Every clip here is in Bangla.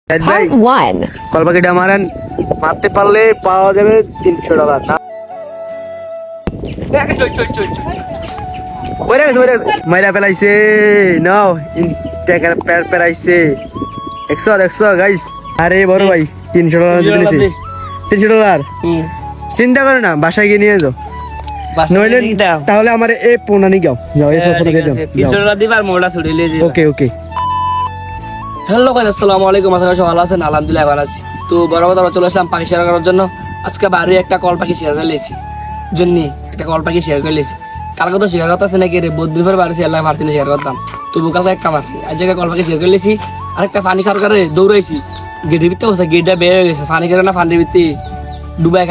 ভাই কল পাখিটা মারেন, মারতে পারলে পাওয়া যাবে $300 না? মাইরা ফেলাইছে, নাও টাকার পেরাইছে। 100 গাইস। আরে বড় ভাই $300 দিতে নিছি। $300 চিন্তা করে না, বাসায় গিয়ে নিয়ে যাও। নইলে তাহলে আমার এই পোনানি গাও যাও, এই ফটো দিয়ে দাও। $300 দিবার মোড়া ছুড়ে লিয়ে যাও। ওকে। হ্যালো গাইস, আসসালামু আলাইকুম। আশা করি সবাই ভালো আছেন। আলহামদুলিল্লাহ ভালো আছি। তো বরাবর আমরা চলে আসলাম পাখি শেয়ার করার জন্য। আজকে বাড়ি একটা কল পাখি শেয়ার করে লিয়েছি, একটা কল পাখি শেয়ার করে লিয়েছি। কালকে তো শেয়ার করতে আছে নাকি রে, বদ্রির পর বাড়ি আল্লাহ পারছি না শেয়ার করতাম, তবু কালকে একটা পারছি। আজ জায়গায় কল পাখি শেয়ার করে লিয়েছি। আরেকটা পানি খাওয়ার করে দৌড়াইছি, গেটের ভিতরে বসে গেটটা বের হয়ে গেছে। পানি খেলে না, পানির ভিতরে ডুবাই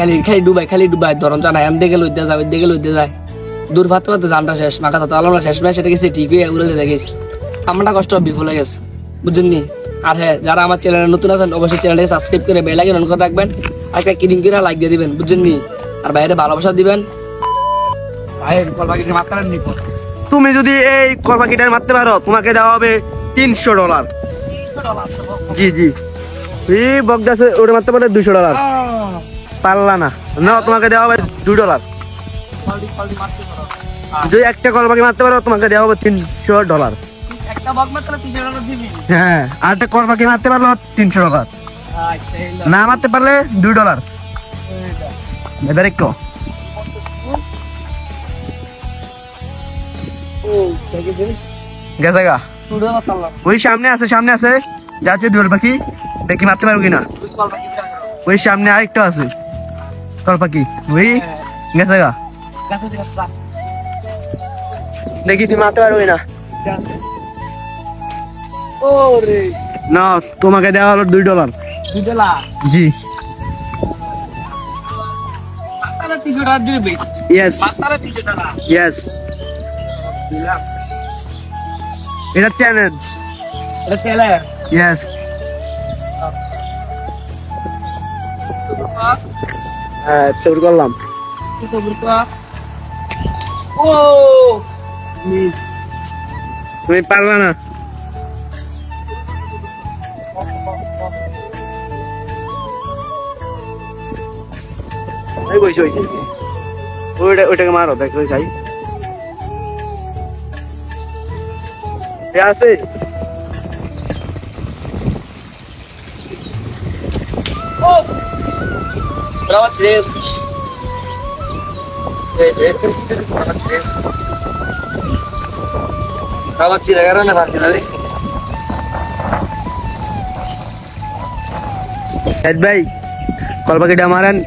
খালি ডুবাই ধরন জানা এম দিকে লইতে যায়, ওই দিকে লইতে যায়। দূর ভাবতে জানটা শেষ, মাথা তো আলাম শেষ ম্যাচ সেটা গেছে ঠিক হয়ে উড়ে দিয়ে গেছে। আমরা কষ্ট বিফল হয়ে গেছে, বুঝছেন নি? আর হ্যাঁ, যারা আমার চ্যানেলে নতুন আছেন অবশ্যই চ্যানেলটাকে সাবস্ক্রাইব করে বেল আইকন অন করে রাখবেন, আর একটা কিলিং করে লাইক দিয়ে দিবেন, বুঝছেন নি? আর বাইরে ভালোবাসা দিবেন। ভাই কল পাখিটা মারতে নিব, তুমি যদি এই কল পাখিটা মারতে পারো তোমাকে দেওয়া হবে $300। জি এই বকদাসে ওটা মারতে পারলে $200। পারলা না, তোমাকে দেওয়া হবে $2। যদি একটা কল পাখি মারতে পারো তোমাকে দেওয়া হবে $300। একটা বক মারতে $300 দিবি? হ্যাঁ, আর একটা কল পাখি মারতে পারলো $300। না মারতে পারলে $2। এবার একটু গেছে গা, ওই সামনে আছে যাচ্ছে দুয়ার পাখি, দেখি মারতে পারবো কিনা। ওই সামনে আরেকটা আছে কল পাখি, ওই গেছে গা, দেখি তুমি মারতে পারবো কিনা। না, তোমাকে দেওয়া হলো $2। জি ইয়েস, এটা চ্যালেঞ্জ। ইয়েস, হ্যাঁ ছবি করলাম। তুমি পারলা না। ওইটাকে মারো, দেখো যাই আছে। ভাই কল পাখিটা মারেন,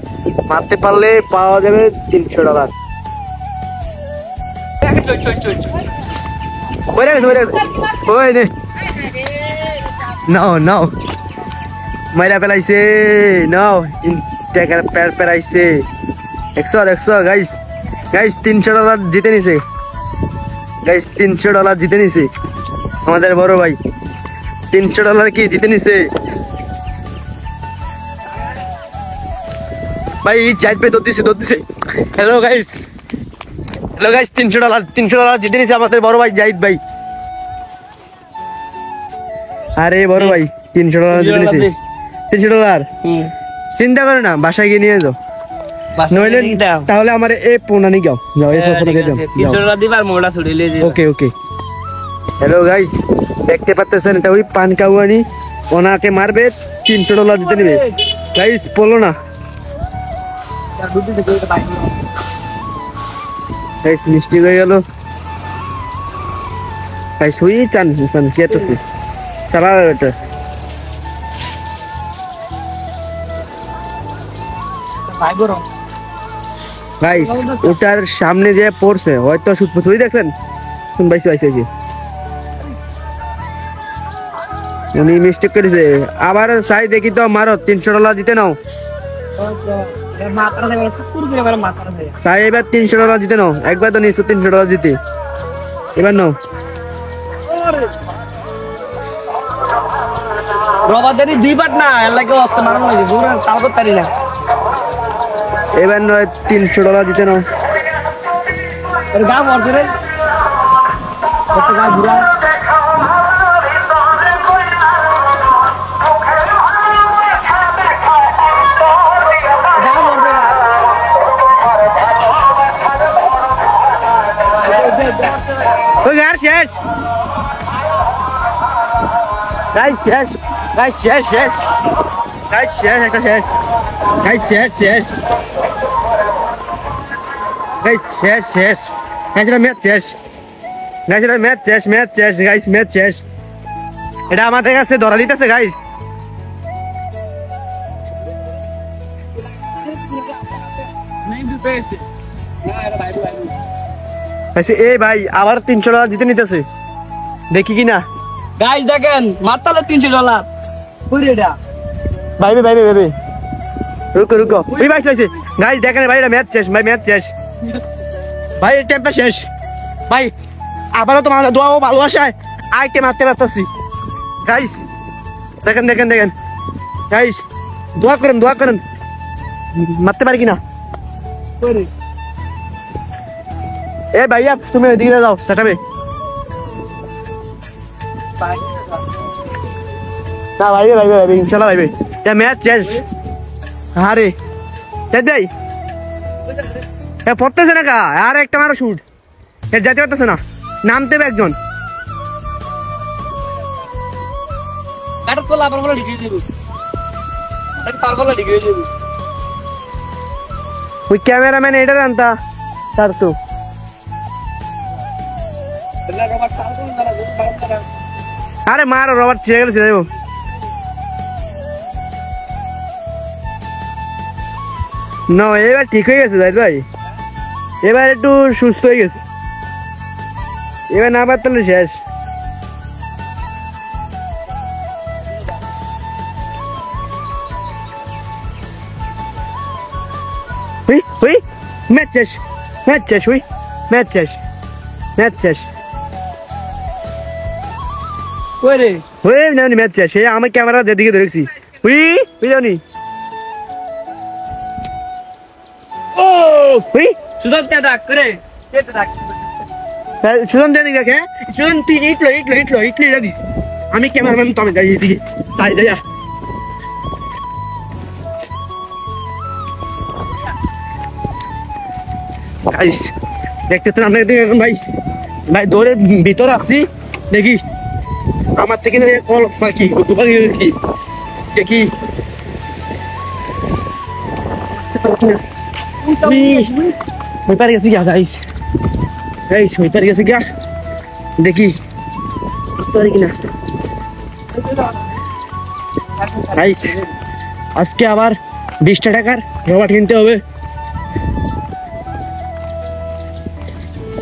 মারতে পারলে পাওয়া যাবে $300। নাও মাইরা ফেলাইছে, নাও টাকার পেরাইছে। 100 গাইস $300 জিতে নিছে। গাইস $300 জিতে নিছে আমাদের বড় ভাই, $300 কি জিতে নিছে ভাই। চাইট পে দিছে। হ্যালো গাইস $300 জিতে নিছে আমাদের বড় ভাই জাহিদ ভাই। আরে বড় ভাই $300 জিতে নিছে। $300 চিন্তা করে না, বাসায় গিয়ে নিয়ে যাও। নইলে তাহলে আমার এই পোনানি গাও যাও, এই ফটো দিয়ে দাও। $300 দিবার মোড়া ছুড়ে লিয়ে যাও। ওকে। হ্যালো গাইস, দেখতে পাচ্ছেন এটা ওই পান কাউয়ানি, ওনাকে মারবে $300 দিতে নিবে। গাইস বলো না গাইস, মিষ্টি হয়ে গেল গাইস। ওই চান কি এত চালা এটা গাইস, ওটার সামনে যে পড়ছে হয়তো শুধু দেখছেন শুন ভাই উনি মিস্টেক করেছে। আবার চাই দেখি তো মারো, $300 দিতে নাও। চাই এবার $300 দিতে নাও, একবার তো নিচ্ছ $300 দিতে, এবার নাও। এবার নয় $300 দিতে নাও। শেষ গাইস শেষ গাইস শেষ শেষ গাইস শেষ একটা শেষ গাইস শেষ শেষ গাইস শেষ শেষ গাইস এটা ম্যাচ শেষ গাইস এটা ম্যাচ শেষ ম্যাচ শেষ গাইস ম্যাচ শেষ এটা আমাদের কাছে ধরা দিতেছে গাইস এই ভাই আবার $300 জিতে নিতেছে দেখি কিনা গাইস দেখেন মাত্র $300 বুঝলি এটা ভাই ভাই ভাই ভাই রুকো রুকো ওই ভাই চাইছে গাইস দেখেন ভাই এটা ম্যাচ শেষ ভাই ম্যাচ শেষ ভাই টেম্পটা শেষ ভাই আবারও তোমার দোয়া ও ভালোবাসায় আইটে মারতে পারতাছি গাইস দেখেন দেখেন দেখেন গাইস দোয়া করেন মারতে পারি কিনা এ ভাইয়া তুমি এদিকে যাও সেটাবে না ভাইবে ভাইবে ভাইবে ইনশাল্লাহ ভাইবে এটা ম্যাচ শেষ আরে দেই এ পড়তেছে না কা আর একটা মারো শুট এ যেতে পারতেছে না নামতে হবে একজন কাটার করলে আবার বলে ডিগ্রি দেবো তার বলে ডিগ্রি দেবো ওই ক্যামেরাম্যান এটা জানতা তার তো আরে মারো রবার ছিঁড়ে গেল ছিঁড়ে যাবো না এবার ঠিক হয়ে গেছে যাই ভাই এবার একটু সুস্থ হয়ে গেছে এবার না পারতালে শেষ হুই ম্যাচ শেষ ম্যাচ শেষ হুই ম্যাচ শেষ ম্যাচ শেষ ওই রে হুই জানি ম্যাচ শেষ আমি ক্যামেরা যেদিকে ধরেছি হুই হুই জানি ও হুই সুযোগ কে ডাক করে কে ডাক সুজন জানি দেখে সুজন তুই ইটলো এটা দিস আমি ক্যামেরাম্যান তো আমি যাই এদিকে তাই যাই গাইস দেখতেছেন আপনাকে দেখুন ভাই ভাই দৌড়ের ভিতরে আসছি দেখি আমার থেকে কল পাখি কি দেখি ওই পারে গেছি গা গাইস গাইস ওই পারে গেছি গা দেখি পারি কিনা গাইস আজকে আবার 20 টাকার রবার কিনতে হবে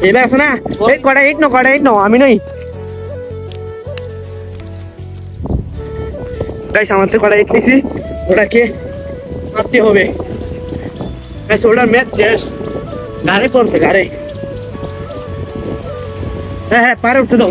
এবার আছে না এই কড়া ইট নো আমি নই গাইস আমার তো কড়া ইট নিছি ওটাকে মারতে হবে গাইস ওটার ম্যাচ শেষ গাড়ি পড়ছে গাড়ি হ্যাঁ পারে উঠতে দাও